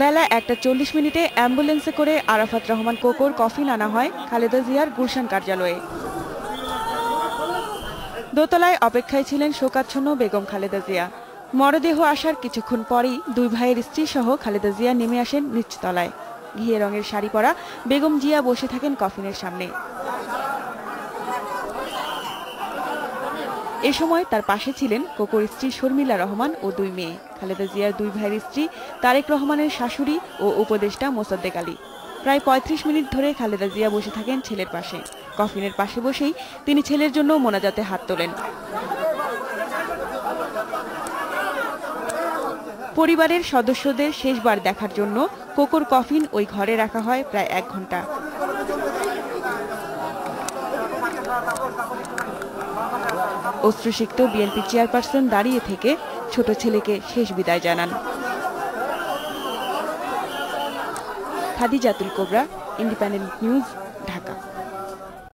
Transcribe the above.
বেলা 1:40 অ্যাম্বুলেন্সে করে আরাফাত রহমান কোকোর কফিন আনা হয় খালেদা জিয়ার গুলশান কার্যালয়ে। দোতলায় অপেক্ষায় ছিলেন শোকাচ্ছন্ন বেগম খালেদা জিয়া। মরদেহ আসার কিছুক্ষণ পরেই দুই ভাইয়ের স্ত্রী সহ খালেদা জিয়া নেমে আসেন নিচতলায়। ঘিয়ে রঙের শাড়ি পরা বেগম জিয়া বসে থাকেন কফিনের সামনে। এ সময় তার পাশে ছিলেন কোকোর স্ত্রী শর্মিলা রহমান ও দুই মেয়ে, খালেদা জিয়ার দুই ভাইয়ের স্ত্রী তারেক রহমানের শাশুড়ি ও উপদেষ্টা মোসাদ্দেক আলী। প্রায় ৩৫ মিনিট ধরে খালেদা জিয়া বসে থাকেন ছেলের পাশে। কফিনের পাশে বসেই তিনি ছেলের জন্য মোনাজাতে হাত তোলেন। পরিবারের সদস্যদের শেষবার দেখার জন্য কোকোর কফিন ওই ঘরে রাখা হয় প্রায় ১ ঘন্টা। অশ্রুসিক্ত বিএনপি চেয়ারপারসন দাঁড়িয়ে থেকে ছোট ছেলেকে শেষ বিদায় জানান। খাদিজাতুল কোবরা, ইন্ডিপেন্ডেন্ট নিউজ,